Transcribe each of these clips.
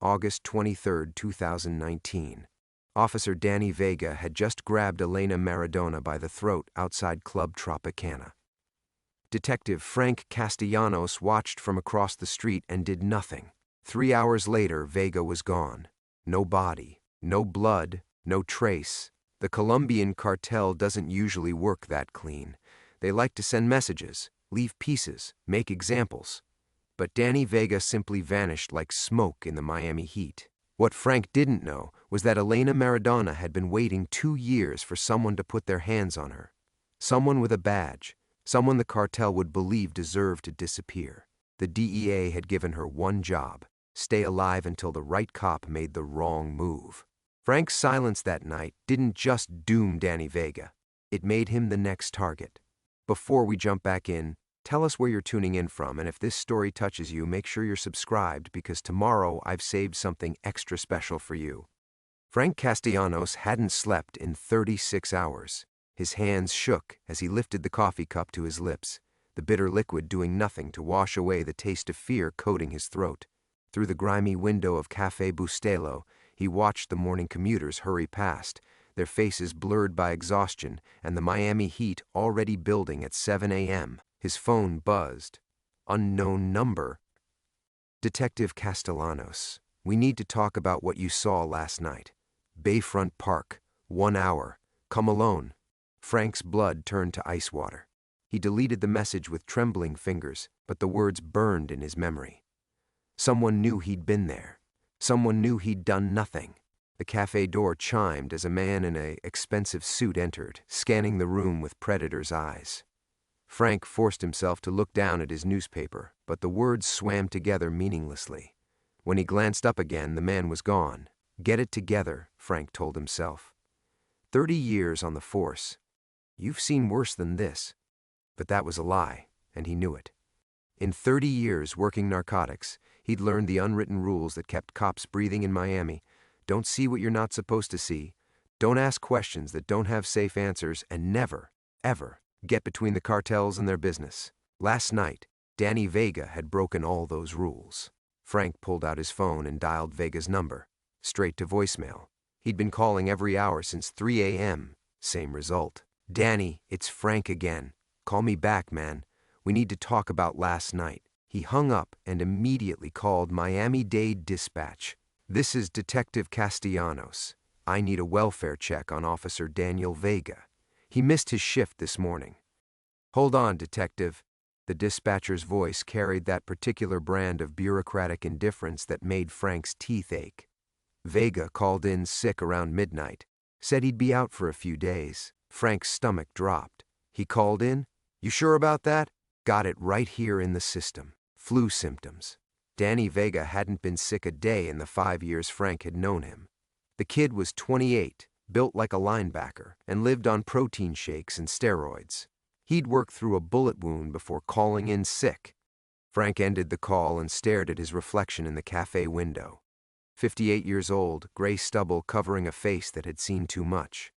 August 23, 2019. Officer Danny Vega had just grabbed Elena Maradona by the throat outside Club Tropicana. Detective Frank Castellanos watched from across the street and did nothing. 3 hours later, Vega was gone. No body, no blood, no trace. The Colombian Cartel doesn't usually work that clean. They like to send messages, leave pieces, make examples. But Danny Vega simply vanished like smoke in the Miami heat. What Frank didn't know was that Elena Maradona had been waiting 2 years for someone to put their hands on her. Someone with a badge, someone the cartel would believe deserved to disappear. The DEA had given her one job: stay alive until the right cop made the wrong move. Frank's silence that night didn't just doom Danny Vega. It made him the next target. Before we jump back in, tell us where you're tuning in from, and if this story touches you, make sure you're subscribed, because tomorrow I've saved something extra special for you. Frank Castellanos hadn't slept in 36 hours. His hands shook as he lifted the coffee cup to his lips, the bitter liquid doing nothing to wash away the taste of fear coating his throat. Through the grimy window of Café Bustelo, he watched the morning commuters hurry past, their faces blurred by exhaustion and the Miami heat already building at 7 a.m. His phone buzzed. Unknown number. Detective Castellanos, we need to talk about what you saw last night. Bayfront Park, 1 hour. Come alone. Frank's blood turned to ice water. He deleted the message with trembling fingers, but the words burned in his memory. Someone knew he'd been there. Someone knew he'd done nothing. The cafe door chimed as a man in an expensive suit entered, scanning the room with predator's eyes. Frank forced himself to look down at his newspaper, but the words swam together meaninglessly. When he glanced up again, the man was gone. Get it together, Frank told himself. 30 years on the force. You've seen worse than this. But that was a lie, and he knew it. In 30 years working narcotics, he'd learned the unwritten rules that kept cops breathing in Miami. Don't see what you're not supposed to see. Don't ask questions that don't have safe answers, and never, ever get between the cartels and their business. Last night, Danny Vega had broken all those rules. Frank pulled out his phone and dialed Vega's number, straight to voicemail. He'd been calling every hour since 3 a.m. Same result. Danny, it's Frank again. Call me back, man. We need to talk about last night. He hung up and immediately called Miami-Dade Dispatch. This is Detective Castellanos. I need a welfare check on Officer Daniel Vega. He missed his shift this morning. Hold on, Detective. The dispatcher's voice carried that particular brand of bureaucratic indifference that made Frank's teeth ache. Vega called in sick around midnight. Said he'd be out for a few days. Frank's stomach dropped. He called in? You sure about that? Got it right here in the system. Flu symptoms. Danny Vega hadn't been sick a day in the 5 years Frank had known him. The kid was 28, built like a linebacker, and lived on protein shakes and steroids. He'd worked through a bullet wound before calling in sick. Frank ended the call and stared at his reflection in the cafe window. 58 years old, gray stubble covering a face that had seen too much.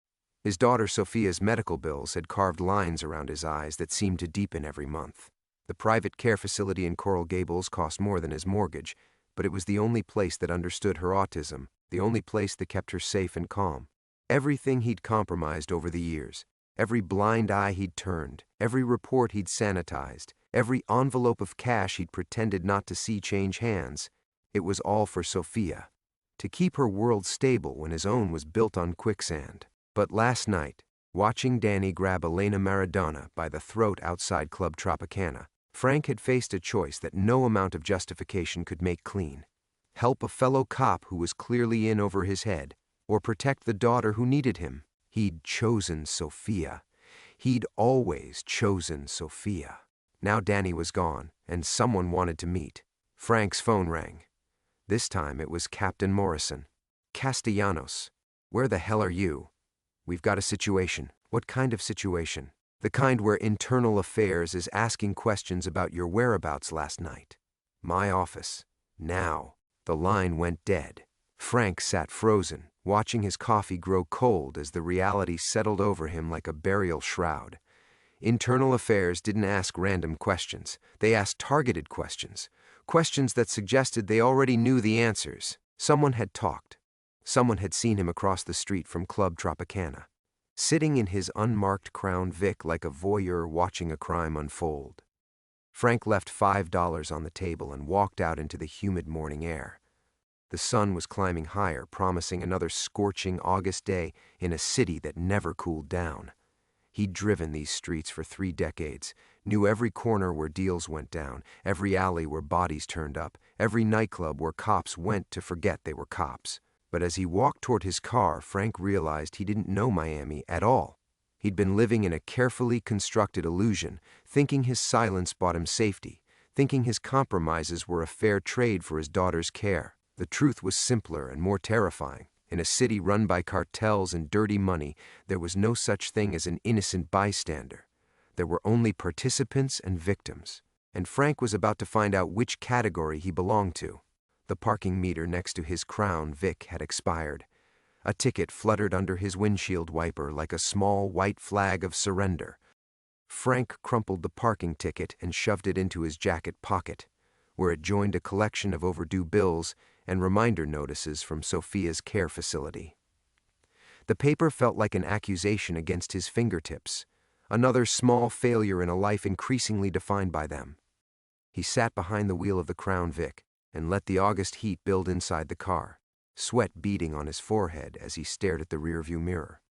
His daughter Sophia's medical bills had carved lines around his eyes that seemed to deepen every month. The private care facility in Coral Gables cost more than his mortgage, but it was the only place that understood her autism, the only place that kept her safe and calm. Everything he'd compromised over the years, every blind eye he'd turned, every report he'd sanitized, every envelope of cash he'd pretended not to see change hands, it was all for Sophia, to keep her world stable when his own was built on quicksand. But last night, watching Danny grab Elena Maradona by the throat outside Club Tropicana, Frank had faced a choice that no amount of justification could make clean. Help a fellow cop who was clearly in over his head, or protect the daughter who needed him. He'd chosen Sophia. He'd always chosen Sophia. Now Danny was gone, and someone wanted to meet. Frank's phone rang. This time it was Captain Morrison. Castellanos, where the hell are you? We've got a situation. What kind of situation? The kind where Internal Affairs is asking questions about your whereabouts last night. My office. Now. The line went dead. Frank sat frozen, watching his coffee grow cold as the reality settled over him like a burial shroud. Internal Affairs didn't ask random questions. They asked targeted questions. Questions that suggested they already knew the answers. Someone had talked. Someone had seen him across the street from Club Tropicana, sitting in his unmarked Crown Vic like a voyeur watching a crime unfold. Frank left $5 on the table and walked out into the humid morning air. The sun was climbing higher, promising another scorching August day in a city that never cooled down. He'd driven these streets for 3 decades, knew every corner where deals went down, every alley where bodies turned up, every nightclub where cops went to forget they were cops. But as he walked toward his car, Frank realized he didn't know Miami at all. He'd been living in a carefully constructed illusion, thinking his silence bought him safety, thinking his compromises were a fair trade for his daughter's care. The truth was simpler and more terrifying. In a city run by cartels and dirty money, there was no such thing as an innocent bystander. There were only participants and victims. And Frank was about to find out which category he belonged to. The parking meter next to his Crown Vic had expired. A ticket fluttered under his windshield wiper like a small white flag of surrender. Frank crumpled the parking ticket and shoved it into his jacket pocket, where it joined a collection of overdue bills and reminder notices from Sophia's care facility. The paper felt like an accusation against his fingertips, another small failure in a life increasingly defined by them. He sat behind the wheel of the Crown Vic and let the August heat build inside the car, sweat beading on his forehead as he stared at the rearview mirror.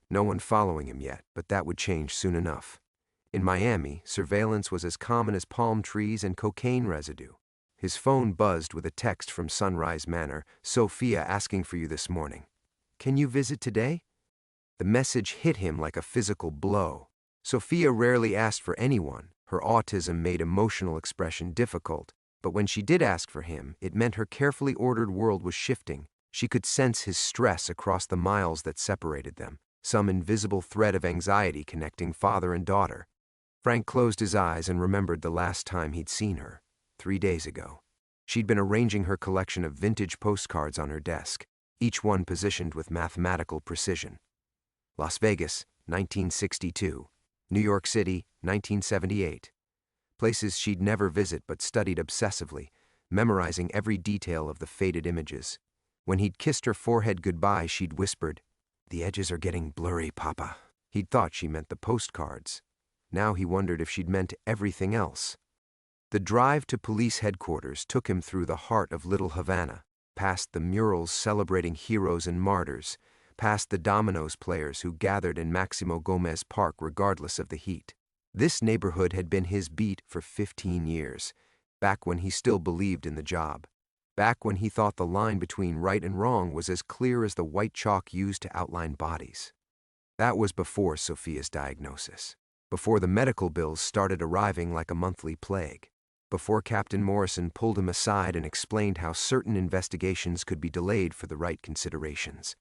No one following him yet, but that would change soon enough. In Miami, surveillance was as common as palm trees and cocaine residue. His phone buzzed with a text from Sunrise Manor, "Sophia asking for you this morning. Can you visit today?" The message hit him like a physical blow. Sophia rarely asked for anyone. Her autism made emotional expression difficult, but when she did ask for him, it meant her carefully ordered world was shifting. She could sense his stress across the miles that separated them, some invisible thread of anxiety connecting father and daughter. Frank closed his eyes and remembered the last time he'd seen her, 3 days ago. She'd been arranging her collection of vintage postcards on her desk, each one positioned with mathematical precision. Las Vegas, 1962. New York City, 1978. Places she'd never visit but studied obsessively, memorizing every detail of the faded images. When he'd kissed her forehead goodbye, she'd whispered, "The edges are getting blurry, Papa." He'd thought she meant the postcards. Now he wondered if she'd meant everything else. The drive to police headquarters took him through the heart of Little Havana, past the murals celebrating heroes and martyrs, past the dominoes players who gathered in Maximo Gomez Park regardless of the heat. This neighborhood had been his beat for 15 years, back when he still believed in the job, back when he thought the line between right and wrong was as clear as the white chalk used to outline bodies. That was before Sophia's diagnosis, before the medical bills started arriving like a monthly plague, before Captain Morrison pulled him aside and explained how certain investigations could be delayed for the right considerations,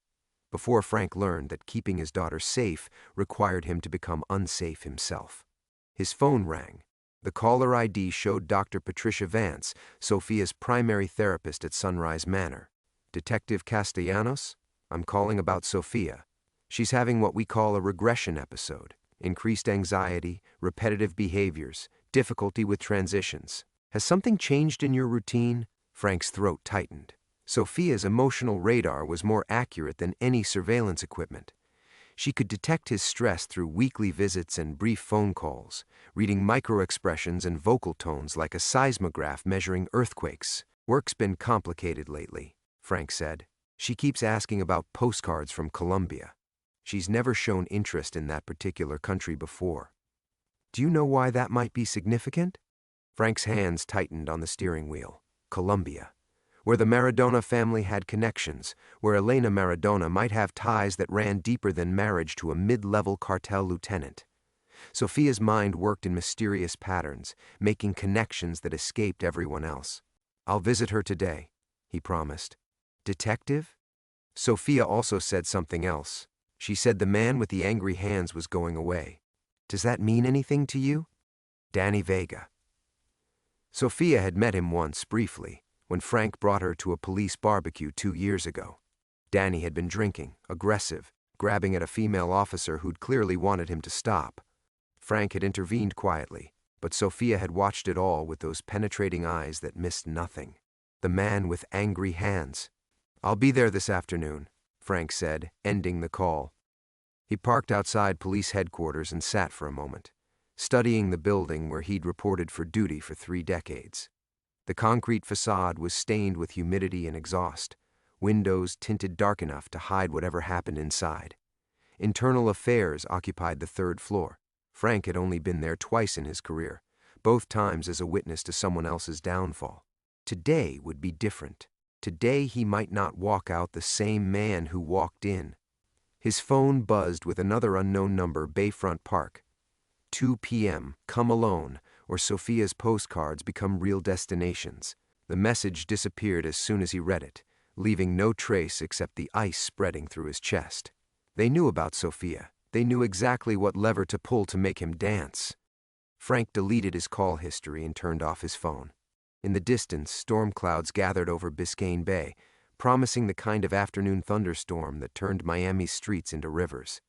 before Frank learned that keeping his daughter safe required him to become unsafe himself. His phone rang. The caller ID showed Dr. Patricia Vance, Sophia's primary therapist at Sunrise Manor. "Detective Castellanos? I'm calling about Sophia. She's having what we call a regression episode. Increased anxiety, repetitive behaviors, difficulty with transitions. Has something changed in your routine?" Frank's throat tightened. Sophia's emotional radar was more accurate than any surveillance equipment. She could detect his stress through weekly visits and brief phone calls, reading microexpressions and vocal tones like a seismograph measuring earthquakes. "Work's been complicated lately," Frank said. "She keeps asking about postcards from Colombia. She's never shown interest in that particular country before. Do you know why that might be significant?" Frank's hands tightened on the steering wheel. Colombia, where the Maradona family had connections, where Elena Maradona might have ties that ran deeper than marriage to a mid-level cartel lieutenant. Sophia's mind worked in mysterious patterns, making connections that escaped everyone else. "I'll visit her today," he promised. "Detective?" Sophia also said something else. She said the man with the angry hands was going away. "Does that mean anything to you?" Danny Vega. Sophia had met him once, briefly, when Frank brought her to a police barbecue 2 years ago. Danny had been drinking, aggressive, grabbing at a female officer who'd clearly wanted him to stop. Frank had intervened quietly, but Sophia had watched it all with those penetrating eyes that missed nothing. the man with angry hands. "I'll be there this afternoon," Frank said, ending the call. He parked outside police headquarters and sat for a moment, studying the building where he'd reported for duty for 3 decades. The concrete facade was stained with humidity and exhaust, windows tinted dark enough to hide whatever happened inside. Internal affairs occupied the 3rd floor. Frank had only been there twice in his career, both times as a witness to someone else's downfall. Today would be different. Today he might not walk out the same man who walked in. His phone buzzed with another unknown number, Bayfront Park. 2 p.m., come alone, or Sophia's postcards become real destinations. The message disappeared as soon as he read it, leaving no trace except the ice spreading through his chest. They knew about Sophia. They knew exactly what lever to pull to make him dance. Frank deleted his call history and turned off his phone. In the distance, storm clouds gathered over Biscayne Bay, promising the kind of afternoon thunderstorm that turned Miami's streets into rivers.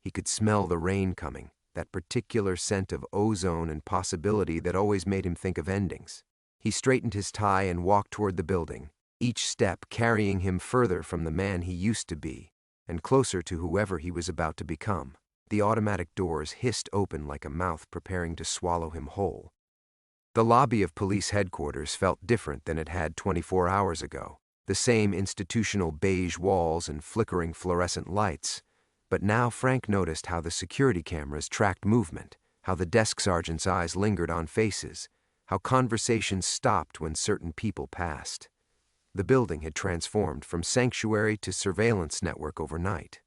He could smell the rain coming, that particular scent of ozone and possibility that always made him think of endings. He straightened his tie and walked toward the building, each step carrying him further from the man he used to be, and closer to whoever he was about to become. The automatic doors hissed open like a mouth preparing to swallow him whole. The lobby of police headquarters felt different than it had 24 hours ago. The same institutional beige walls and flickering fluorescent lights. But now Frank noticed how the security cameras tracked movement, how the desk sergeant's eyes lingered on faces, how conversations stopped when certain people passed. The building had transformed from sanctuary to surveillance network overnight.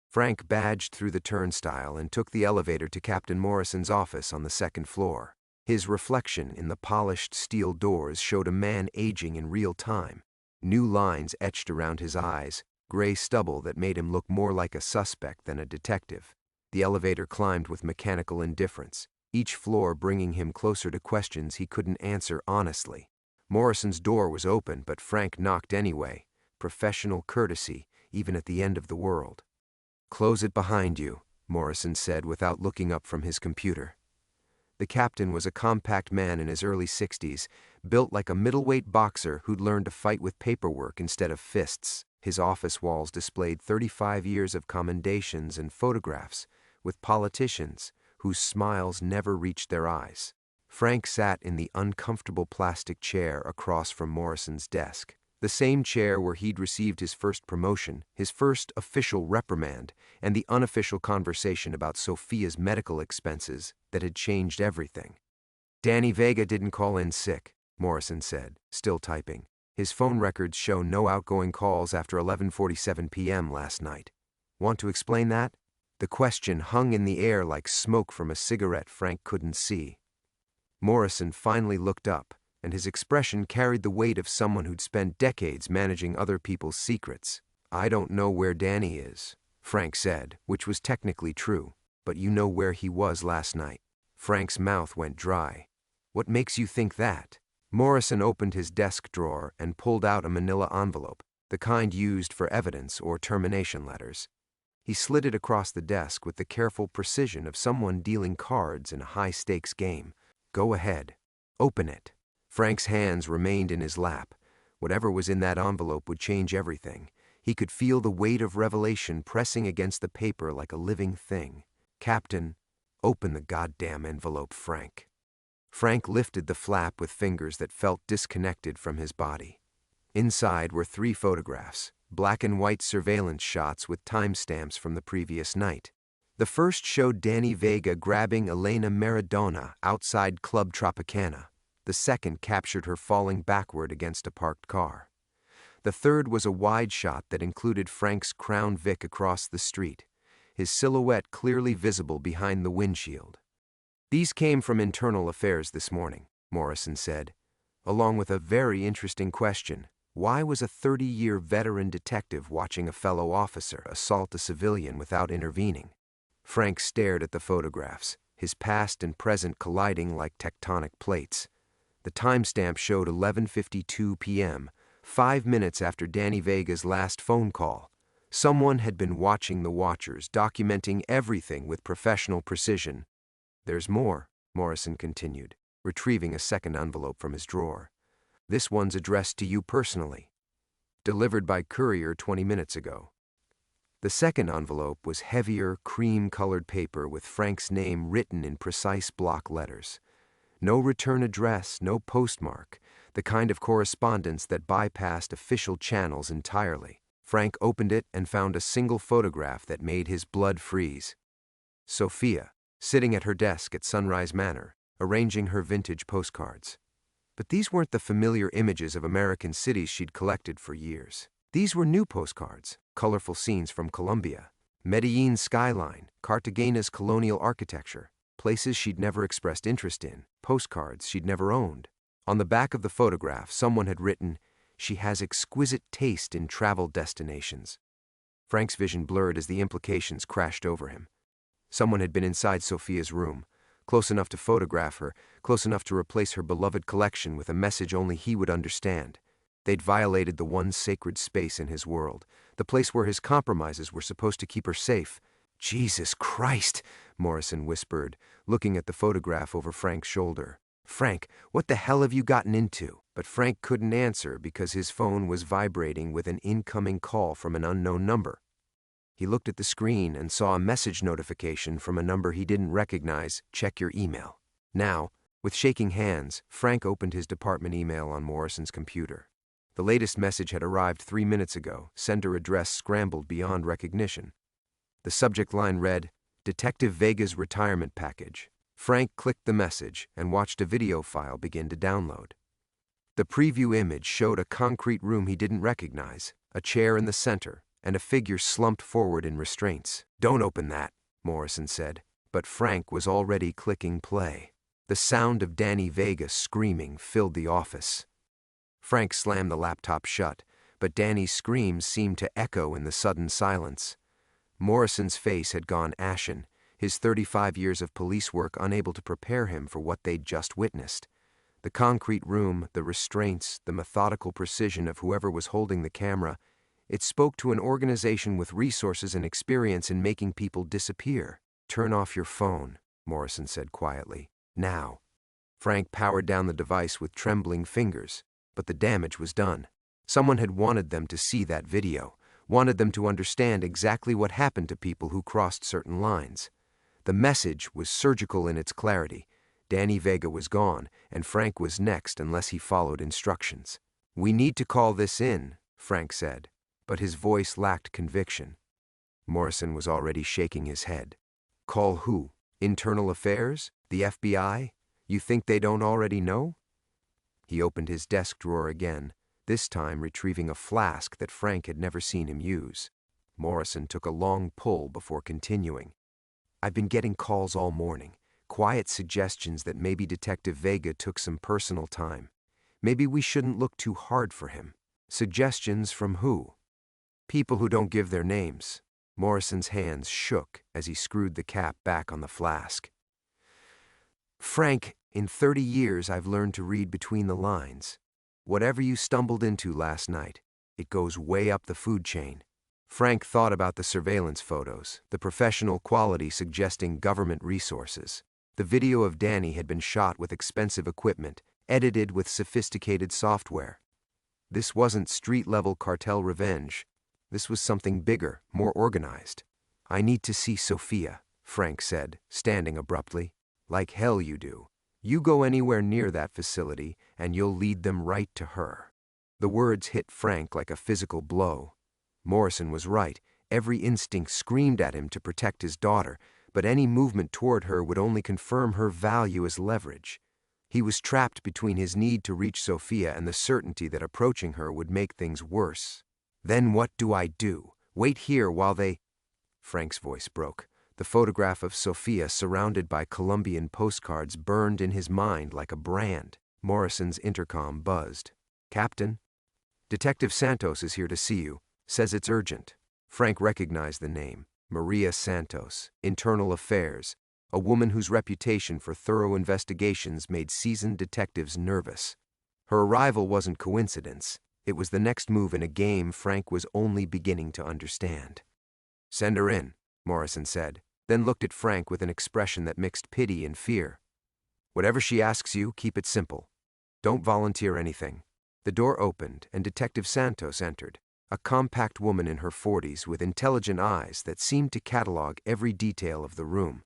Frank badged through the turnstile and took the elevator to Captain Morrison's office on the 2nd floor. His reflection in the polished steel doors showed a man aging in real time. New lines etched around his eyes, gray stubble that made him look more like a suspect than a detective. The elevator climbed with mechanical indifference, each floor bringing him closer to questions he couldn't answer honestly. Morrison's door was open, but Frank knocked anyway. Professional courtesy, even at the end of the world. "Close it behind you," Morrison said without looking up from his computer. The captain was a compact man in his early 60s, built like a middleweight boxer who'd learned to fight with paperwork instead of fists. His office walls displayed 35 years of commendations and photographs with politicians whose smiles never reached their eyes. Frank sat in the uncomfortable plastic chair across from Morrison's desk, the same chair where he'd received his first promotion, his first official reprimand, and the unofficial conversation about Sophia's medical expenses that had changed everything. "Danny Vega didn't call in sick," Morrison said, still typing. "His phone records show no outgoing calls after 11:47 p.m. last night. Want to explain that?" The question hung in the air like smoke from a cigarette Frank couldn't see. Morrison finally looked up, and his expression carried the weight of someone who'd spent decades managing other people's secrets. "I don't know where Danny is," Frank said, which was technically true, "but you know where he was last night." Frank's mouth went dry. "What makes you think that?" Morrison opened his desk drawer and pulled out a manila envelope, the kind used for evidence or termination letters. He slid it across the desk with the careful precision of someone dealing cards in a high-stakes game. "Go ahead. Open it." Frank's hands remained in his lap. Whatever was in that envelope would change everything. He could feel the weight of revelation pressing against the paper like a living thing. "Captain, open the goddamn envelope, Frank." Frank lifted the flap with fingers that felt disconnected from his body. Inside were 3 photographs, black and white surveillance shots with timestamps from the previous night. The first showed Danny Vega grabbing Elena Maradona outside Club Tropicana. The second captured her falling backward against a parked car. The third was a wide shot that included Frank's Crown Vic across the street, his silhouette clearly visible behind the windshield. "These came from Internal Affairs this morning," Morrison said, along with a very interesting question. Why was a 30-year veteran detective watching a fellow officer assault a civilian without intervening? Frank stared at the photographs, his past and present colliding like tectonic plates. The timestamp showed 11:52 p.m., 5 minutes after Danny Vega's last phone call. Someone had been watching the watchers, documenting everything with professional precision. "There's more," Morrison continued, retrieving a second envelope from his drawer. This one's addressed to you personally. Delivered by courier 20 minutes ago. The second envelope was heavier, cream-colored paper with Frank's name written in precise block letters. No return address, no postmark, the kind of correspondence that bypassed official channels entirely. Frank opened it and found a single photograph that made his blood freeze. Sophia, sitting at her desk at Sunrise Manor, arranging her vintage postcards. But these weren't the familiar images of American cities she'd collected for years. These were new postcards, colorful scenes from Colombia, Medellin's skyline, Cartagena's colonial architecture, places she'd never expressed interest in, postcards she'd never owned. On the back of the photograph, someone had written, "She has exquisite taste in travel destinations." Frank's vision blurred as the implications crashed over him. Someone had been inside Sophia's room, close enough to photograph her, close enough to replace her beloved collection with a message only he would understand. They'd violated the one sacred space in his world, the place where his compromises were supposed to keep her safe. "Jesus Christ," Morrison whispered, looking at the photograph over Frank's shoulder. "Frank, what the hell have you gotten into?" But Frank couldn't answer because his phone was vibrating with an incoming call from an unknown number. He looked at the screen and saw a message notification from a number he didn't recognize. "Check your email." Now, with shaking hands, Frank opened his department email on Morrison's computer. The latest message had arrived 3 minutes ago, sender address scrambled beyond recognition. The subject line read, "Detective Vega's retirement package." Frank clicked the message and watched a video file begin to download. The preview image showed a concrete room he didn't recognize, a chair in the center, and a figure slumped forward in restraints. "Don't open that," Morrison said, but Frank was already clicking play. The sound of Danny Vega screaming filled the office. Frank slammed the laptop shut, but Danny's screams seemed to echo in the sudden silence. Morrison's face had gone ashen, his 35 years of police work unable to prepare him for what they'd just witnessed. The concrete room, the restraints, the methodical precision of whoever was holding the camera, it spoke to an organization with resources and experience in making people disappear. "Turn off your phone," Morrison said quietly. "Now." Frank powered down the device with trembling fingers, but the damage was done. Someone had wanted them to see that video, wanted them to understand exactly what happened to people who crossed certain lines. The message was surgical in its clarity. Danny Vega was gone, and Frank was next unless he followed instructions. "We need to call this in," Frank said, but his voice lacked conviction. Morrison was already shaking his head. "Call who? Internal Affairs? The FBI? You think they don't already know?" He opened his desk drawer again, this time retrieving a flask that Frank had never seen him use. Morrison took a long pull before continuing. "I've been getting calls all morning, quiet suggestions that maybe Detective Vega took some personal time. Maybe we shouldn't look too hard for him." "Suggestions from who?" "People who don't give their names." Morrison's hands shook as he screwed the cap back on the flask. "Frank, in 30 years I've learned to read between the lines. Whatever you stumbled into last night, it goes way up the food chain." Frank thought about the surveillance photos, the professional quality suggesting government resources. The video of Danny had been shot with expensive equipment, edited with sophisticated software. This wasn't street-level cartel revenge. This was something bigger, more organized. "I need to see Sophia," Frank said, standing abruptly. "Like hell you do. You go anywhere near that facility, and you'll lead them right to her." The words hit Frank like a physical blow. Morrison was right. Every instinct screamed at him to protect his daughter, but any movement toward her would only confirm her value as leverage. He was trapped between his need to reach Sophia and the certainty that approaching her would make things worse. "Then what do I do? Wait here while they—" Frank's voice broke. The photograph of Sophia surrounded by Colombian postcards burned in his mind like a brand. Morrison's intercom buzzed. "Captain? Detective Santos is here to see you. Says it's urgent." Frank recognized the name. Maria Santos, Internal Affairs, a woman whose reputation for thorough investigations made seasoned detectives nervous. Her arrival wasn't coincidence. It was the next move in a game Frank was only beginning to understand. "Send her in," Morrison said, then looked at Frank with an expression that mixed pity and fear. "Whatever she asks you, keep it simple. Don't volunteer anything. The door opened and Detective Santos entered, a compact woman in her 40s with intelligent eyes that seemed to catalog every detail of the room.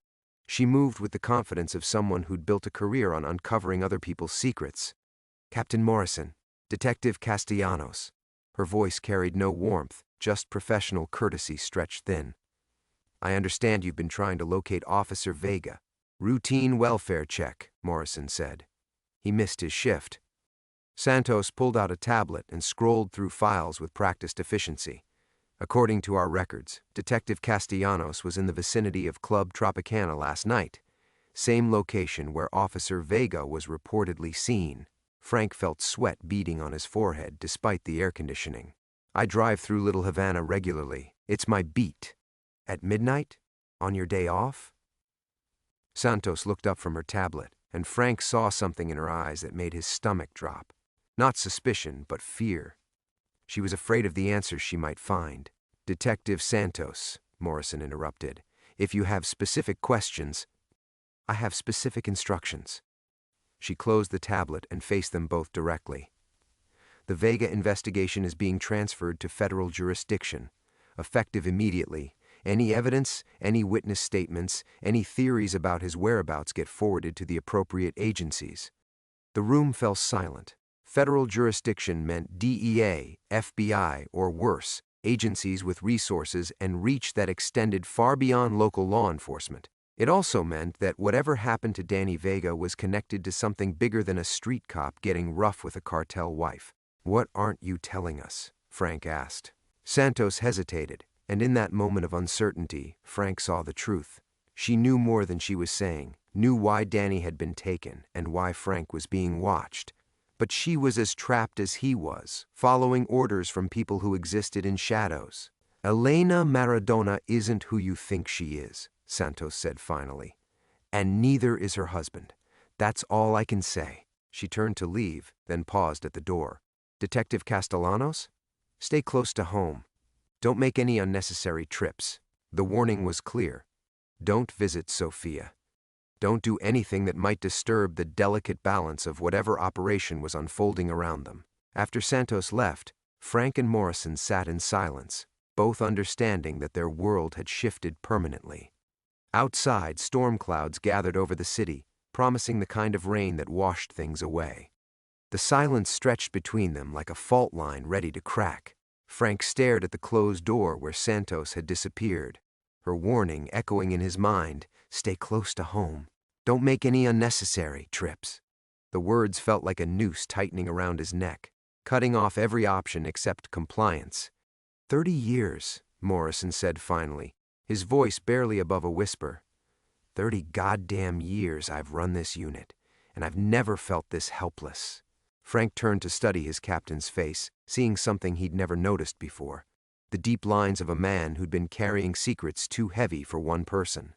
She moved with the confidence of someone who'd built a career on uncovering other people's secrets. "Captain Morrison, Detective Castellanos." Her voice carried no warmth, just professional courtesy stretched thin. "I understand you've been trying to locate Officer Vega." "Routine welfare check," Morrison said. He missed his shift. Santos pulled out a tablet and scrolled through files with practiced efficiency. "According to our records, Detective Castellanos was in the vicinity of Club Tropicana last night, same location where Officer Vega was reportedly seen." Frank felt sweat beading on his forehead despite the air conditioning. "I drive through Little Havana regularly. It's my beat." "At midnight? On your day off?" Santos looked up from her tablet, and Frank saw something in her eyes that made his stomach drop. Not suspicion, but fear. She was afraid of the answers she might find. "Detective Santos," Morrison interrupted, "if you have specific questions—" "I have specific instructions." She closed the tablet and faced them both directly. "The Vega investigation is being transferred to federal jurisdiction, effective immediately. Any evidence, any witness statements, any theories about his whereabouts get forwarded to the appropriate agencies." The room fell silent. Federal jurisdiction meant DEA, FBI, or worse, agencies with resources and reach that extended far beyond local law enforcement. It also meant that whatever happened to Danny Vega was connected to something bigger than a street cop getting rough with a cartel wife. "What aren't you telling us?" Frank asked. Santos hesitated, and in that moment of uncertainty, Frank saw the truth. She knew more than she was saying, knew why Danny had been taken and why Frank was being watched. But she was as trapped as he was, following orders from people who existed in shadows. "Elena Maradona isn't who you think she is," Santos said finally. "And neither is her husband. That's all I can say." She turned to leave, then paused at the door. "Detective Castellanos? Stay close to home. Don't make any unnecessary trips." The warning was clear. Don't visit Sofia. Don't do anything that might disturb the delicate balance of whatever operation was unfolding around them. After Santos left, Frank and Morrison sat in silence, both understanding that their world had shifted permanently. Outside, storm clouds gathered over the city, promising the kind of rain that washed things away. The silence stretched between them like a fault line ready to crack. Frank stared at the closed door where Santos had disappeared, her warning echoing in his mind, "Stay close to home. Don't make any unnecessary trips." The words felt like a noose tightening around his neck, cutting off every option except compliance. 30 years, Morrison said finally, his voice barely above a whisper. 30 goddamn years I've run this unit, and I've never felt this helpless. Frank turned to study his captain's face, seeing something he'd never noticed before. The deep lines of a man who'd been carrying secrets too heavy for one person.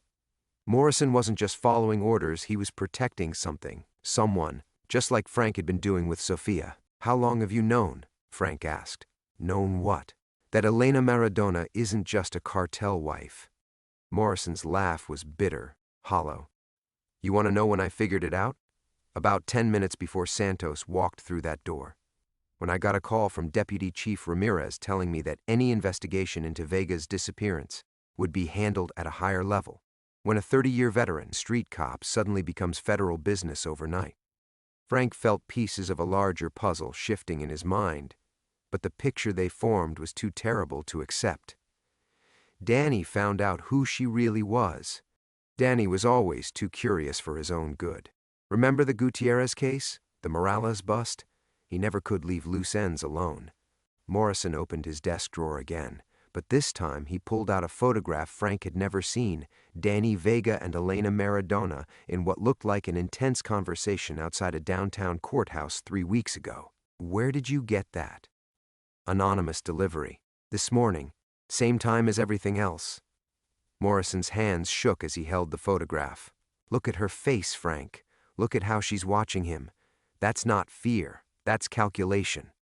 Morrison wasn't just following orders, he was protecting something, someone, just like Frank had been doing with Sofia. "How long have you known?" Frank asked. "Known what?" "That Elena Maradona isn't just a cartel wife." Morrison's laugh was bitter, hollow. "You want to know when I figured it out?" "About 10 minutes before Santos walked through that door. When I got a call from Deputy Chief Ramirez telling me that any investigation into Vega's disappearance would be handled at a higher level. When a 30-year veteran street cop suddenly becomes federal business overnight." Frank felt pieces of a larger puzzle shifting in his mind, but the picture they formed was too terrible to accept. Danny found out who she really was. Danny was always too curious for his own good. Remember the Gutierrez case? The Morales bust? He never could leave loose ends alone. Morrison opened his desk drawer again, but this time he pulled out a photograph Frank had never seen, Danny Vega and Elena Maradona in what looked like an intense conversation outside a downtown courthouse 3 weeks ago. "Where did you get that?" "Anonymous delivery. This morning. Same time as everything else." Morrison's hands shook as he held the photograph. "Look at her face, Frank. Look at how she's watching him. That's not fear. That's calculation."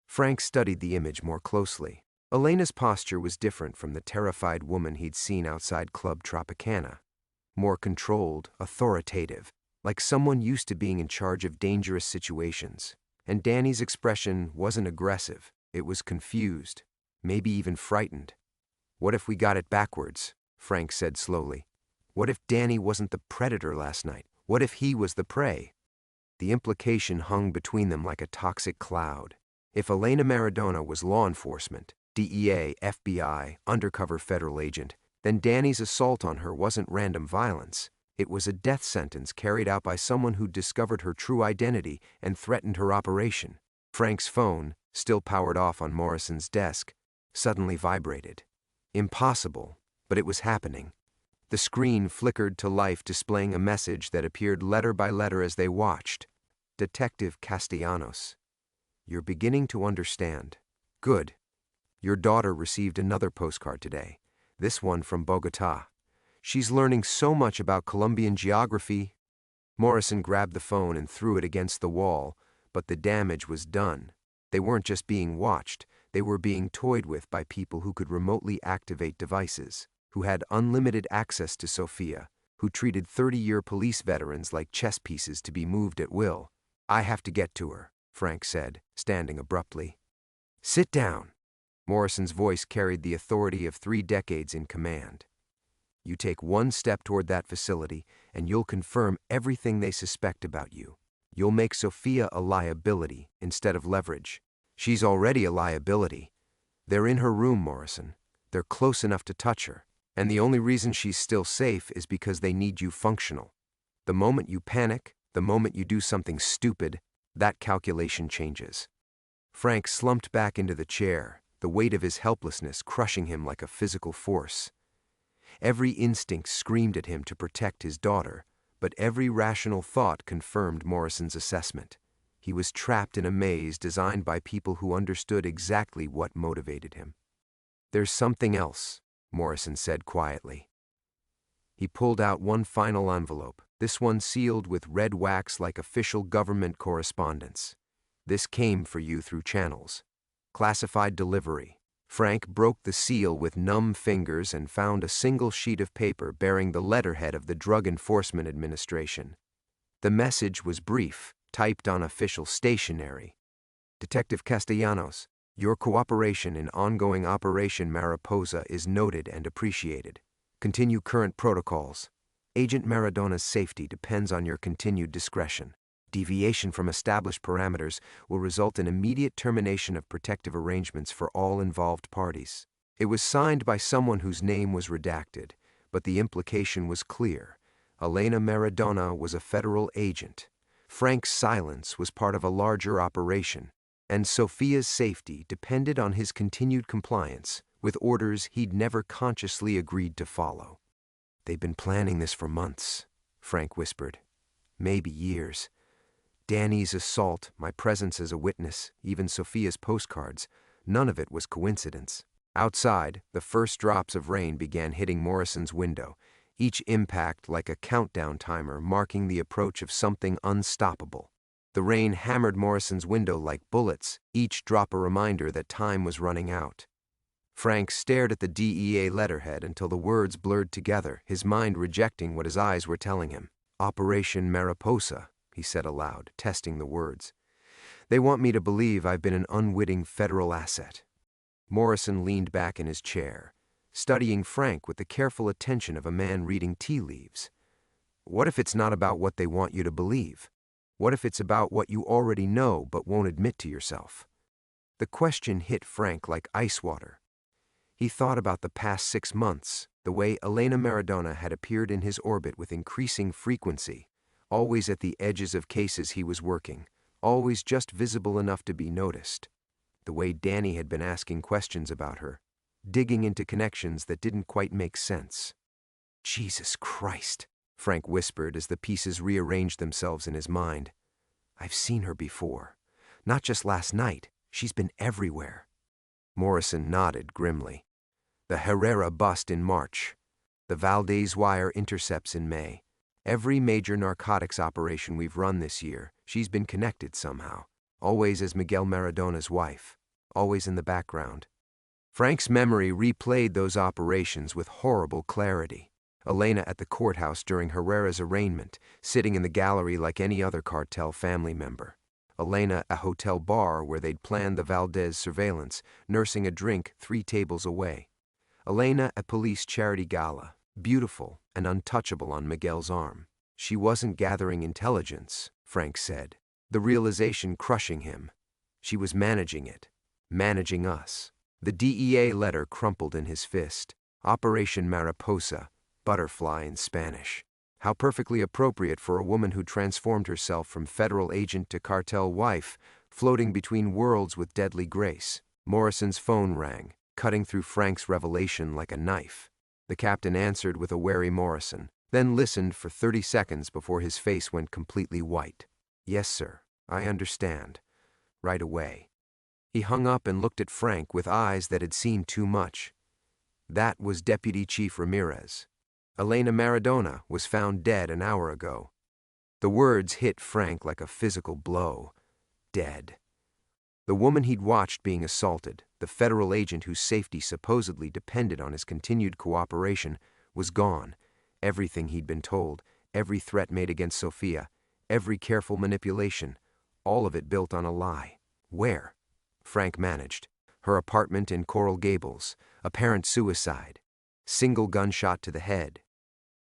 Frank studied the image more closely. Elena's posture was different from the terrified woman he'd seen outside Club Tropicana. More controlled, authoritative, like someone used to being in charge of dangerous situations. And Danny's expression wasn't aggressive, it was confused, maybe even frightened. "What if we got it backwards?" Frank said slowly. "What if Danny wasn't the predator last night? What if he was the prey?" The implication hung between them like a toxic cloud. If Elena Maradona was law enforcement, DEA, FBI, undercover federal agent, then Danny's assault on her wasn't random violence. It was a death sentence carried out by someone who'd discovered her true identity and threatened her operation. Frank's phone, still powered off on Morrison's desk, suddenly vibrated. Impossible, but it was happening. The screen flickered to life, displaying a message that appeared letter by letter as they watched. "Detective Castellanos. You're beginning to understand. Good. Your daughter received another postcard today, this one from Bogota. She's learning so much about Colombian geography." Morrison grabbed the phone and threw it against the wall, but the damage was done. They weren't just being watched, they were being toyed with by people who could remotely activate devices, who had unlimited access to Sofia, who treated 30-year police veterans like chess pieces to be moved at will. "I have to get to her," Frank said, standing abruptly. "Sit down." Morrison's voice carried the authority of 3 decades in command. "You take one step toward that facility, and you'll confirm everything they suspect about you. You'll make Sofia a liability instead of leverage. She's already a liability. They're in her room, Morrison. They're close enough to touch her. And the only reason she's still safe is because they need you functional. The moment you panic, the moment you do something stupid, that calculation changes." Frank slumped back into the chair, the weight of his helplessness crushing him like a physical force. Every instinct screamed at him to protect his daughter, but every rational thought confirmed Morrison's assessment. He was trapped in a maze designed by people who understood exactly what motivated him. "There's something else," Morrison said quietly. He pulled out one final envelope, this one sealed with red wax like official government correspondence. "This came for you through channels. Classified delivery." Frank broke the seal with numb fingers and found a single sheet of paper bearing the letterhead of the Drug Enforcement Administration. The message was brief, typed on official stationery. "Detective Castellanos, your cooperation in ongoing Operation Mariposa is noted and appreciated. Continue current protocols. Agent Maradona's safety depends on your continued discretion. Deviation from established parameters will result in immediate termination of protective arrangements for all involved parties." It was signed by someone whose name was redacted, but the implication was clear. Elena Maradona was a federal agent. Frank's silence was part of a larger operation, and Sofia's safety depended on his continued compliance with orders he'd never consciously agreed to follow. "They've been planning this for months," Frank whispered. "Maybe years. Danny's assault, my presence as a witness, even Sofia's postcards, none of it was coincidence." Outside, the first drops of rain began hitting Morrison's window, each impact like a countdown timer marking the approach of something unstoppable. The rain hammered Morrison's window like bullets, each drop a reminder that time was running out. Frank stared at the DEA letterhead until the words blurred together, his mind rejecting what his eyes were telling him. "Operation Mariposa," he said aloud, testing the words. "They want me to believe I've been an unwitting federal asset." Morrison leaned back in his chair, studying Frank with the careful attention of a man reading tea leaves. "What if it's not about what they want you to believe? What if it's about what you already know but won't admit to yourself?" The question hit Frank like ice water. He thought about the past 6 months, the way Elena Maradona had appeared in his orbit with increasing frequency, always at the edges of cases he was working, always just visible enough to be noticed. The way Danny had been asking questions about her, digging into connections that didn't quite make sense. "Jesus Christ," Frank whispered as the pieces rearranged themselves in his mind. "I've seen her before. Not just last night, she's been everywhere." Morrison nodded grimly. "The Herrera bust in March. The Valdez wire intercepts in May. Every major narcotics operation we've run this year, she's been connected somehow, always as Miguel Maradona's wife, always in the background." Frank's memory replayed those operations with horrible clarity. Elena at the courthouse during Herrera's arraignment, sitting in the gallery like any other cartel family member. Elena at a hotel bar where they'd planned the Valdez surveillance, nursing a drink 3 tables away. Elena at police charity gala, beautiful and untouchable on Miguel's arm. She wasn't gathering intelligence, Frank said, the realization crushing him. She was managing it, managing us. The DEA letter crumpled in his fist. Operation Mariposa, butterfly in Spanish. How perfectly appropriate for a woman who transformed herself from federal agent to cartel wife, floating between worlds with deadly grace. Morrison's phone rang, cutting through Frank's revelation like a knife. The captain answered with a wary Morrison, then listened for 30 seconds before his face went completely white. "Yes, sir, I understand. Right away." He hung up and looked at Frank with eyes that had seen too much. That was Deputy Chief Ramirez. Elena Maradona was found dead an hour ago. The words hit Frank like a physical blow. Dead. The woman he'd watched being assaulted, the federal agent whose safety supposedly depended on his continued cooperation, was gone. Everything he'd been told, every threat made against Sofia, every careful manipulation, all of it built on a lie. Where? Frank managed. Her apartment in Coral Gables, apparent suicide. Single gunshot to the head.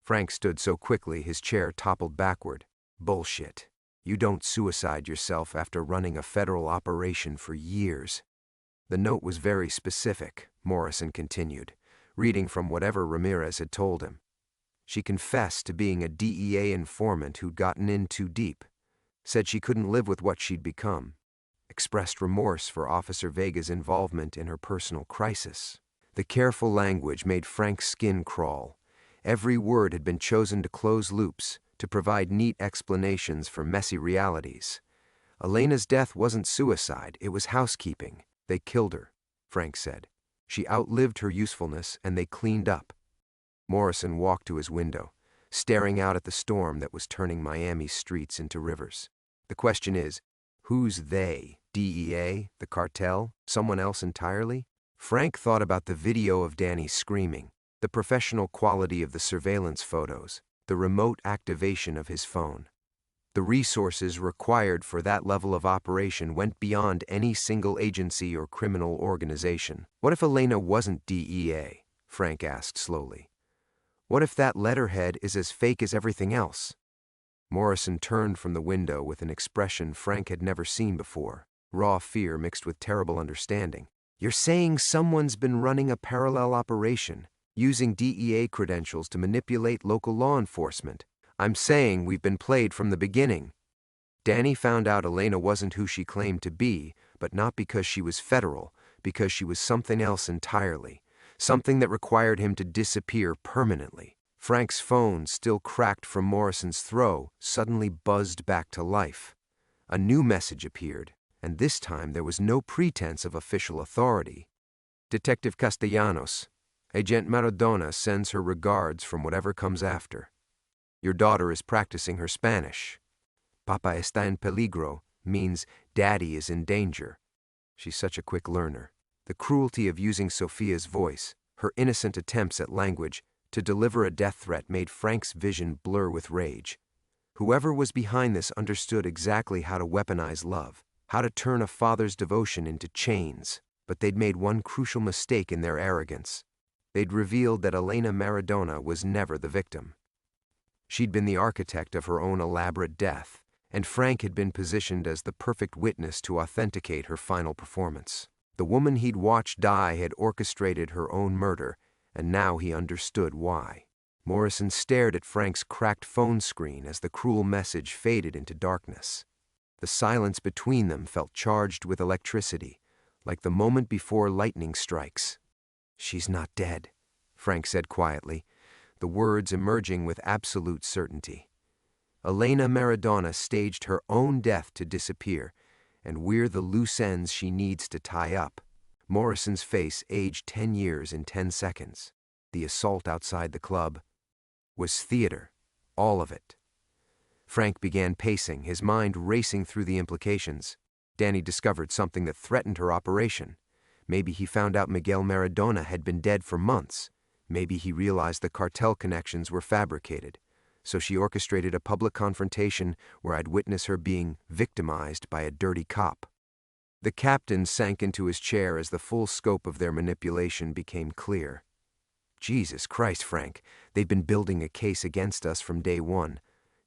Frank stood so quickly his chair toppled backward. Bullshit. You don't suicide yourself after running a federal operation for years. The note was very specific, Morrison continued, reading from whatever Ramirez had told him. She confessed to being a DEA informant who'd gotten in too deep. Said she couldn't live with what she'd become. Expressed remorse for Officer Vega's involvement in her personal crisis. The careful language made Frank's skin crawl. Every word had been chosen to close loops, to provide neat explanations for messy realities. Elena's death wasn't suicide, it was housekeeping. They killed her, Frank said. She outlived her usefulness and they cleaned up. Morrison walked to his window, staring out at the storm that was turning Miami's streets into rivers. The question is, who's they? DEA? The cartel? Someone else entirely? Frank thought about the video of Danny screaming, the professional quality of the surveillance photos, the remote activation of his phone. The resources required for that level of operation went beyond any single agency or criminal organization. What if Elena wasn't DEA? Frank asked slowly. What if that letterhead is as fake as everything else? Morrison turned from the window with an expression Frank had never seen before, raw fear mixed with terrible understanding. You're saying someone's been running a parallel operation, using DEA credentials to manipulate local law enforcement. I'm saying we've been played from the beginning. Danny found out Elena wasn't who she claimed to be, but not because she was federal, because she was something else entirely, something that required him to disappear permanently. Frank's phone, still cracked from Morrison's throw, suddenly buzzed back to life. A new message appeared, and this time there was no pretense of official authority. Detective Castellanos, Agent Maradona sends her regards from whatever comes after. Your daughter is practicing her Spanish. Papa está en peligro means Daddy is in danger. She's such a quick learner. The cruelty of using Sofia's voice, her innocent attempts at language, to deliver a death threat made Frank's vision blur with rage. Whoever was behind this understood exactly how to weaponize love, how to turn a father's devotion into chains. But they'd made one crucial mistake in their arrogance. They'd revealed that Elena Maradona was never the victim. She'd been the architect of her own elaborate death, and Frank had been positioned as the perfect witness to authenticate her final performance. The woman he'd watched die had orchestrated her own murder, and now he understood why. Morrison stared at Frank's cracked phone screen as the cruel message faded into darkness. The silence between them felt charged with electricity, like the moment before lightning strikes. She's not dead, Frank said quietly, the words emerging with absolute certainty. Elena Maradona staged her own death to disappear, and we're the loose ends she needs to tie up. Morrison's face aged 10 years in 10 seconds. The assault outside the club was theater, all of it. Frank began pacing, his mind racing through the implications. Danny discovered something that threatened her operation. Maybe he found out Miguel Maradona had been dead for months. Maybe he realized the cartel connections were fabricated. so she orchestrated a public confrontation where I'd witness her being victimized by a dirty cop. The captain sank into his chair as the full scope of their manipulation became clear. Jesus Christ, Frank, they've been building a case against us from day one.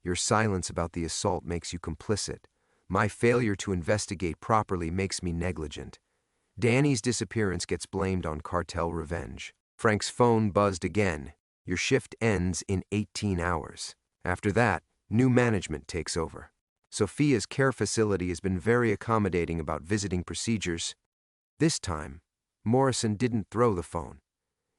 Your silence about the assault makes you complicit. My failure to investigate properly makes me negligent. Danny's disappearance gets blamed on cartel revenge. Frank's phone buzzed again. Your shift ends in 18 hours. After that, new management takes over. Sophia's care facility has been very accommodating about visiting procedures. This time, Morrison didn't throw the phone.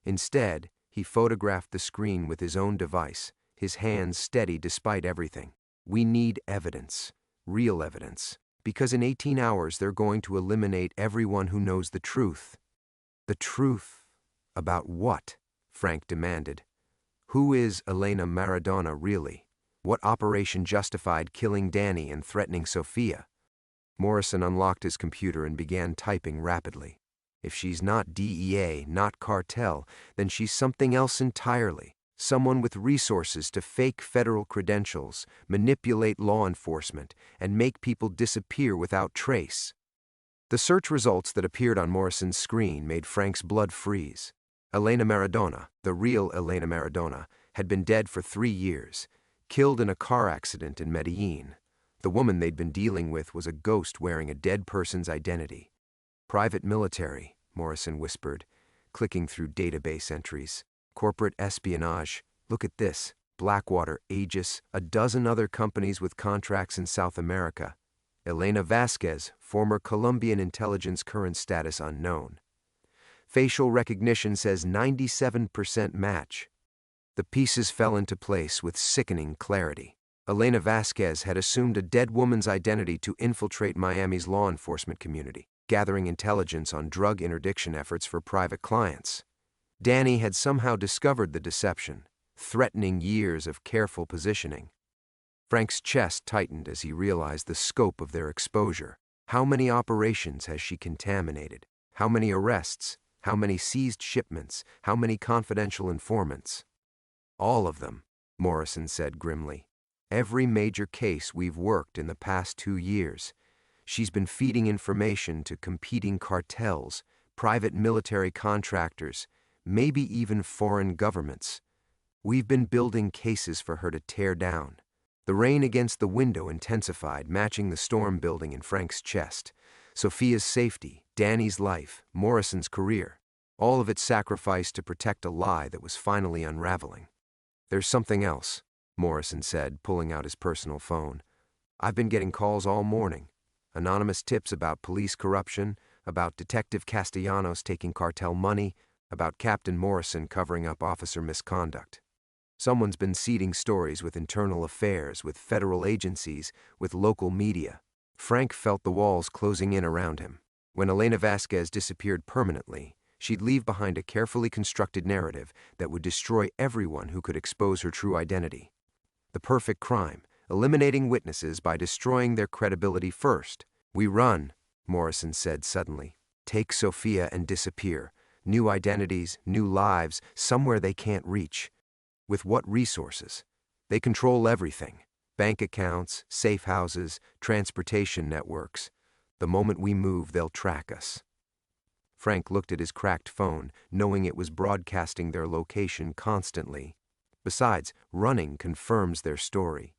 Instead, he photographed the screen with his own device, his hands steady despite everything. We need evidence, real evidence, because in 18 hours they're going to eliminate everyone who knows the truth. The truth about what? Frank demanded. Who is Elena Maradona really? What operation justified killing Danny and threatening Sophia? Morrison unlocked his computer and began typing rapidly. If she's not DEA, not cartel, then she's something else entirely. Someone with resources to fake federal credentials, manipulate law enforcement, and make people disappear without trace. The search results that appeared on Morrison's screen made Frank's blood freeze. Elena Maradona, the real Elena Maradona, had been dead for 3 years, killed in a car accident in Medellin. The woman they'd been dealing with was a ghost wearing a dead person's identity. Private military, Morrison whispered, clicking through database entries. Corporate espionage. Look at this. Blackwater, Aegis, a dozen other companies with contracts in South America. Elena Vasquez, former Colombian intelligence, current status unknown. Facial recognition says 97% match. The pieces fell into place with sickening clarity. Elena Vasquez had assumed a dead woman's identity to infiltrate Miami's law enforcement community, gathering intelligence on drug interdiction efforts for private clients. Danny had somehow discovered the deception, threatening years of careful positioning. Frank's chest tightened as he realized the scope of their exposure. How many operations has she contaminated? How many arrests? How many seized shipments? How many confidential informants? All of them, Morrison said grimly. Every major case we've worked in the past 2 years. She's been feeding information to competing cartels, private military contractors, maybe even foreign governments. We've been building cases for her to tear down. The rain against the window intensified, matching the storm building in Frank's chest. Sophia's safety, Danny's life, Morrison's career, all of it sacrificed to protect a lie that was finally unraveling. There's something else, Morrison said, pulling out his personal phone. I've been getting calls all morning. Anonymous tips about police corruption, about Detective Castellanos taking cartel money, about Captain Morrison covering up officer misconduct. Someone's been seeding stories with internal affairs, with federal agencies, with local media. Frank felt the walls closing in around him. When Elena Vasquez disappeared permanently, she'd leave behind a carefully constructed narrative that would destroy everyone who could expose her true identity. The perfect crime, eliminating witnesses by destroying their credibility first. We run, Morrison said suddenly. Take Sophia and disappear. New identities, new lives, somewhere they can't reach. With what resources? They control everything. Bank accounts, safe houses, transportation networks. The moment we move, they'll track us. Frank looked at his cracked phone, knowing it was broadcasting their location constantly. Besides, running confirms their story.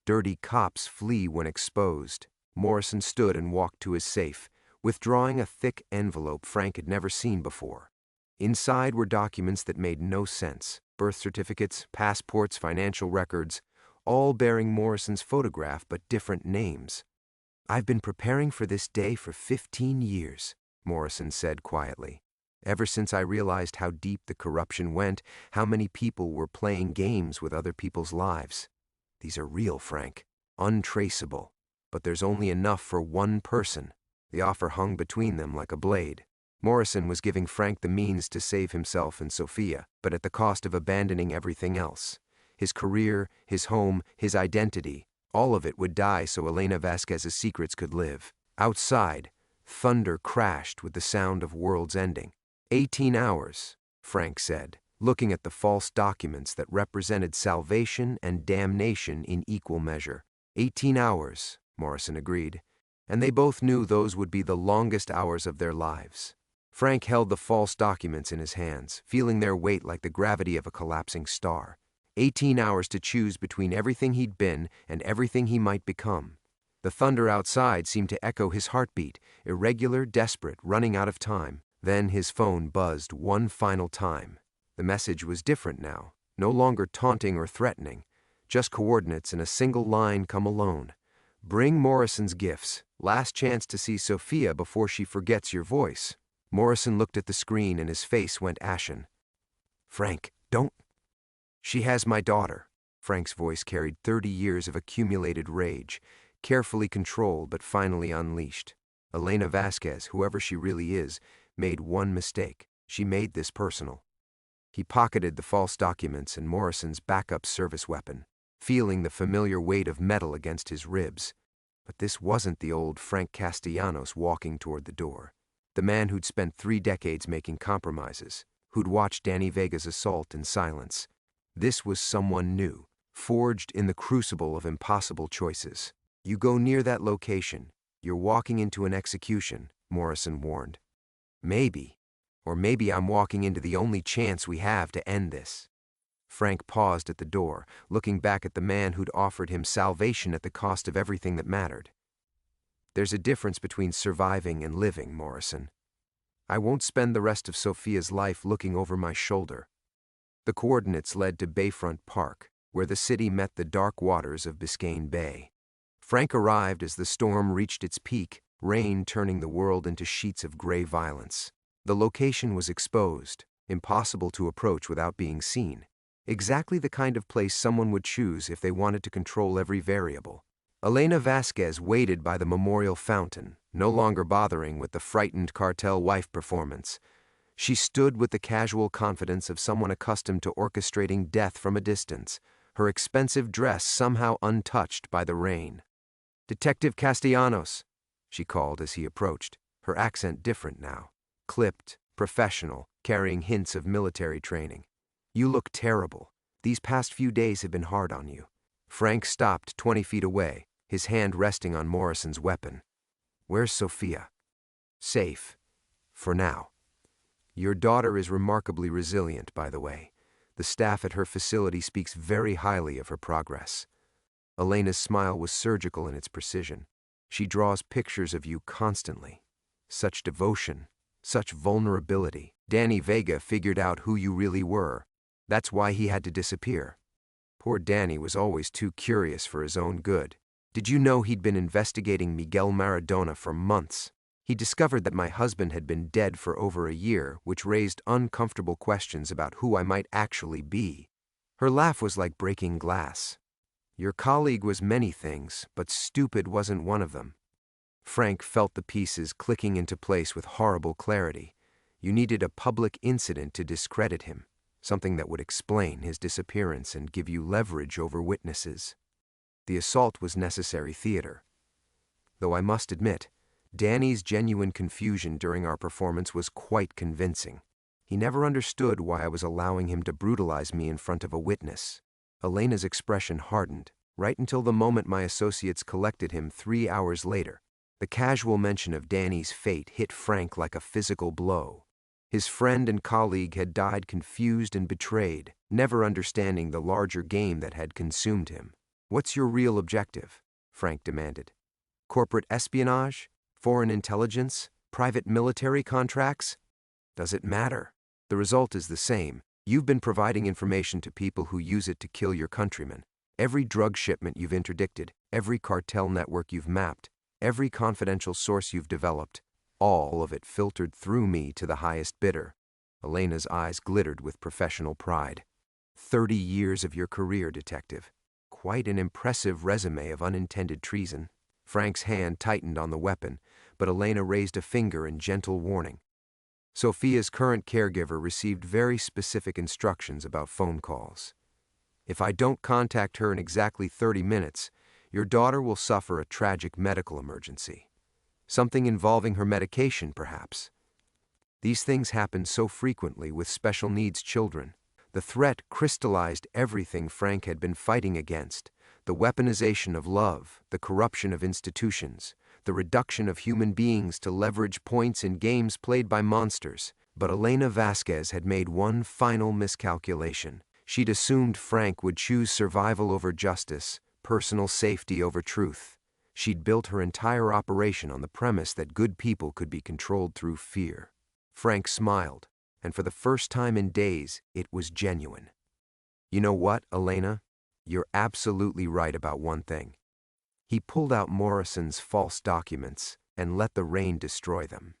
Dirty cops flee when exposed. Morrison stood and walked to his safe, withdrawing a thick envelope Frank had never seen before. Inside were documents that made no sense. Birth certificates, passports, financial records, all bearing Morrison's photograph but different names. I've been preparing for this day for 15 years, Morrison said quietly. Ever since I realized how deep the corruption went, how many people were playing games with other people's lives. These are real, Frank. Untraceable. But there's only enough for one person. The offer hung between them like a blade. Morrison was giving Frank the means to save himself and Sophia, but at the cost of abandoning everything else. His career, his home, his identity, all of it would die so Elena Vasquez's secrets could live. Outside, thunder crashed with the sound of worlds ending. 18 hours, Frank said. looking at the false documents that represented salvation and damnation in equal measure. 18 hours, Morrison agreed, and they both knew those would be the longest hours of their lives. Frank held the false documents in his hands, feeling their weight like the gravity of a collapsing star. 18 hours to choose between everything he'd been and everything he might become. The thunder outside seemed to echo his heartbeat, irregular, desperate, running out of time. Then his phone buzzed one final time. The message was different now, no longer taunting or threatening, just coordinates and a single line come alone. Bring Morrison's gifts. Last chance to see Sophia before she forgets your voice. Morrison looked at the screen and his face went ashen. Frank, don't. She has my daughter. Frank's voice carried 30 years of accumulated rage, carefully controlled but finally unleashed. Elena Vasquez, whoever she really is, made one mistake. She made this personal. He pocketed the false documents and Morrison's backup service weapon, feeling the familiar weight of metal against his ribs. But this wasn't the old Frank Castellanos walking toward the door. The man who'd spent 3 decades making compromises, who'd watched Danny Vega's assault in silence. This was someone new, forged in the crucible of impossible choices. You go near that location, you're walking into an execution, Morrison warned. Maybe, or maybe I'm walking into the only chance we have to end this. Frank paused at the door, looking back at the man who'd offered him salvation at the cost of everything that mattered. There's a difference between surviving and living, Morrison. I won't spend the rest of Sophia's life looking over my shoulder. The coordinates led to Bayfront Park, where the city met the dark waters of Biscayne Bay. Frank arrived as the storm reached its peak, rain turning the world into sheets of gray violence. The location was exposed, impossible to approach without being seen. Exactly the kind of place someone would choose if they wanted to control every variable. Elena Vasquez waited by the memorial fountain, no longer bothering with the frightened cartel wife performance. She stood with the casual confidence of someone accustomed to orchestrating death from a distance, her expensive dress somehow untouched by the rain. "Detective Castellanos," she called as he approached, her accent different now, clipped, professional, carrying hints of military training. "You look terrible. These past few days have been hard on you." Frank stopped 20 feet away, his hand resting on Morrison's weapon. "Where's Sophia?" "Safe. For now. Your daughter is remarkably resilient, by the way. The staff at her facility speaks very highly of her progress." Elena's smile was surgical in its precision. "She draws pictures of you constantly. Such devotion, such vulnerability. Danny Vega figured out who you really were. That's why he had to disappear. Poor Danny was always too curious for his own good. Did you know he'd been investigating Miguel Maradona for months? He discovered that my husband had been dead for over a year, which raised uncomfortable questions about who I might actually be." Her laugh was like breaking glass. "Your colleague was many things, but stupid wasn't one of them." Frank felt the pieces clicking into place with horrible clarity. You needed a public incident to discredit him, something that would explain his disappearance and give you leverage over witnesses. The assault was necessary theater. Though I must admit, Danny's genuine confusion during our performance was quite convincing. He never understood why I was allowing him to brutalize me in front of a witness. Elena's expression hardened, right until the moment my associates collected him 3 hours later. The casual mention of Danny's fate hit Frank like a physical blow. His friend and colleague had died confused and betrayed, never understanding the larger game that had consumed him. "What's your real objective?" Frank demanded. "Corporate espionage? Foreign intelligence? Private military contracts? Does it matter? The result is the same. You've been providing information to people who use it to kill your countrymen. Every drug shipment you've interdicted, every cartel network you've mapped, every confidential source you've developed, all of it filtered through me to the highest bidder." Elena's eyes glittered with professional pride. 30 years of your career, detective. Quite an impressive resume of unintended treason. Frank's hand tightened on the weapon, but Elena raised a finger in gentle warning. Sophia's current caregiver received very specific instructions about phone calls. "If I don't contact her in exactly 30 minutes, your daughter will suffer a tragic medical emergency. Something involving her medication, perhaps. These things happen so frequently with special needs children. The threat crystallized everything Frank had been fighting against: the weaponization of love, the corruption of institutions, the reduction of human beings to leverage points in games played by monsters. But Elena Vasquez had made one final miscalculation. She'd assumed Frank would choose survival over justice, personal safety over truth. She'd built her entire operation on the premise that good people could be controlled through fear. Frank smiled, and for the first time in days, it was genuine. "You know what, Elena? You're absolutely right about one thing." He pulled out Morrison's false documents and let the rain destroy them.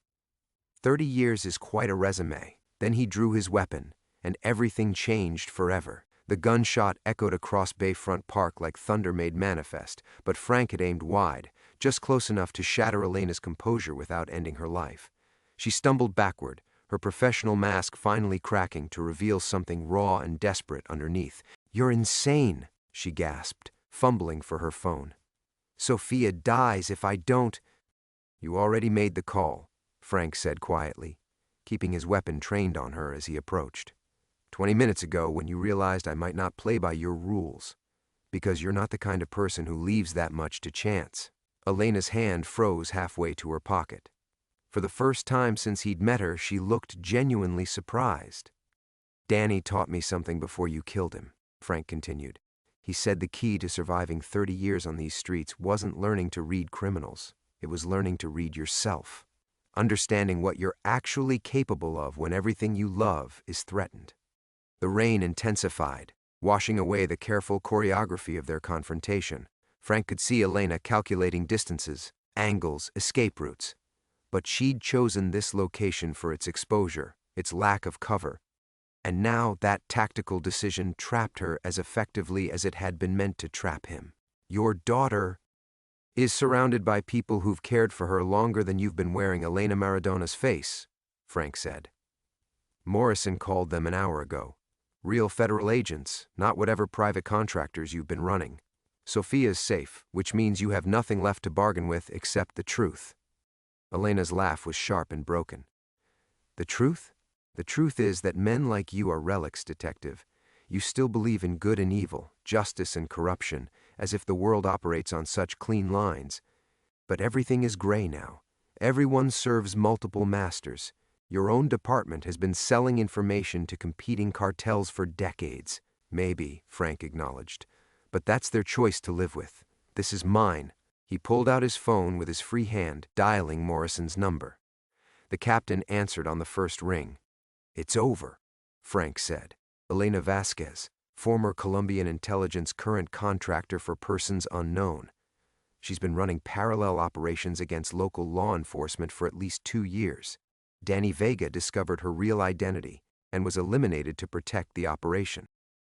30 years is quite a resume. Then he drew his weapon, and everything changed forever. The gunshot echoed across Bayfront Park like thunder made manifest, but Frank had aimed wide, just close enough to shatter Elena's composure without ending her life. She stumbled backward, her professional mask finally cracking to reveal something raw and desperate underneath. "You're insane," she gasped, fumbling for her phone. "Sophia dies if I don't—" "You already made the call," Frank said quietly, keeping his weapon trained on her as he approached. 20 minutes ago, when you realized I might not play by your rules. Because you're not the kind of person who leaves that much to chance." Elena's hand froze halfway to her pocket. For the first time since he'd met her, she looked genuinely surprised. "Danny taught me something before you killed him," Frank continued. "He said the key to surviving 30 years on these streets wasn't learning to read criminals. It was learning to read yourself. Understanding what you're actually capable of when everything you love is threatened." The rain intensified, washing away the careful choreography of their confrontation. Frank could see Elena calculating distances, angles, escape routes. But she'd chosen this location for its exposure, its lack of cover. And now that tactical decision trapped her as effectively as it had been meant to trap him. "Your daughter is surrounded by people who've cared for her longer than you've been wearing Elena Maradona's face," Frank said. "Morrison called them an hour ago. Real federal agents, not whatever private contractors you've been running. Sophia's safe, which means you have nothing left to bargain with except the truth." Elena's laugh was sharp and broken. "The truth? The truth is that men like you are relics, Detective. You still believe in good and evil, justice and corruption, as if the world operates on such clean lines. But everything is gray now. Everyone serves multiple masters. Your own department has been selling information to competing cartels for decades." "Maybe," Frank acknowledged. "But that's their choice to live with. This is mine." He pulled out his phone with his free hand, dialing Morrison's number. The captain answered on the first ring. "It's over," Frank said. "Elena Vasquez, former Colombian intelligence current contractor for persons unknown. She's been running parallel operations against local law enforcement for at least 2 years. Danny Vega discovered her real identity and was eliminated to protect the operation."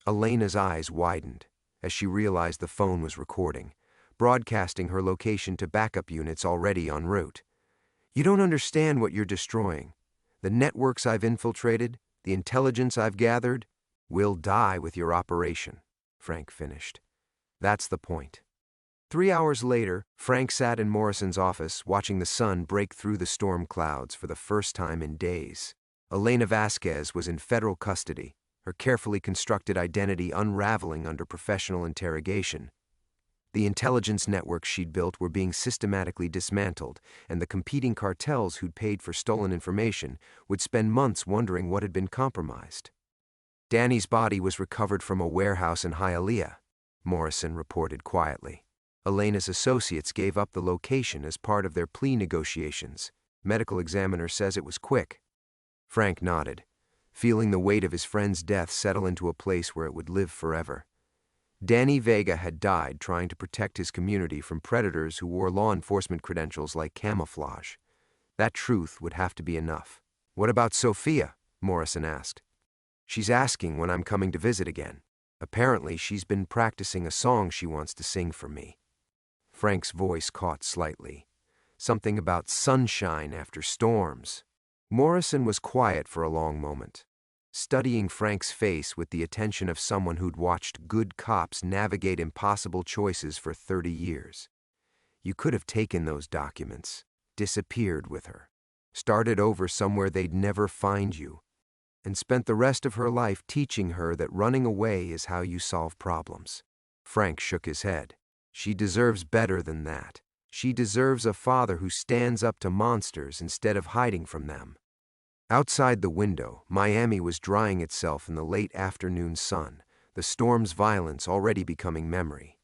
Elena's eyes widened as she realized the phone was recording, broadcasting her location to backup units already en route. "You don't understand what you're destroying. The networks I've infiltrated, the intelligence I've gathered, will die with your operation," Frank finished. "That's the point." 3 hours later, Frank sat in Morrison's office watching the sun break through the storm clouds for the first time in days. Elena Vasquez was in federal custody, her carefully constructed identity unraveling under professional interrogation. The intelligence networks she'd built were being systematically dismantled, and the competing cartels who'd paid for stolen information would spend months wondering what had been compromised. "Danny's body was recovered from a warehouse in Hialeah," Morrison reported quietly. "Elena's associates gave up the location as part of their plea negotiations. Medical examiner says it was quick." Frank nodded, feeling the weight of his friend's death settle into a place where it would live forever. Danny Vega had died trying to protect his community from predators who wore law enforcement credentials like camouflage. That truth would have to be enough. "What about Sophia?" Morrison asked. "She's asking when I'm coming to visit again. Apparently she's been practicing a song she wants to sing for me." Frank's voice caught slightly. Something about sunshine after storms. Morrison was quiet for a long moment, studying Frank's face with the attention of someone who'd watched good cops navigate impossible choices for 30 years. "You could have taken those documents, disappeared with her, started over somewhere they'd never find you. and spent the rest of her life teaching her that running away is how you solve problems. Frank shook his head. She deserves better than that. She deserves a father who stands up to monsters instead of hiding from them. Outside the window, Miami was drying itself in the late afternoon sun, the storm's violence already becoming memory.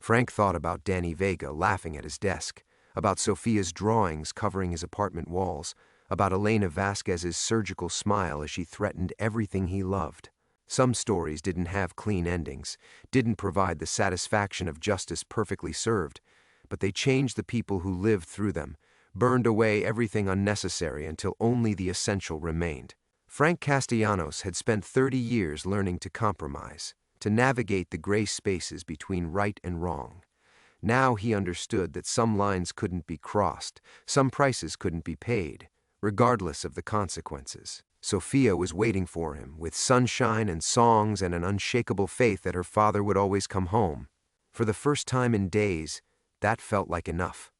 Frank thought about Danny Vega laughing at his desk, about Sofia's drawings covering his apartment walls, about Elena Vasquez's surgical smile as she threatened everything he loved. Some stories didn't have clean endings, didn't provide the satisfaction of justice perfectly served, but they changed the people who lived through them, burned away everything unnecessary until only the essential remained. Frank Castellanos had spent 30 years learning to compromise, to navigate the gray spaces between right and wrong. Now he understood that some lines couldn't be crossed, some prices couldn't be paid, regardless of the consequences. Sofia was waiting for him, with sunshine and songs and an unshakable faith that her father would always come home. For the first time in days, that felt like enough.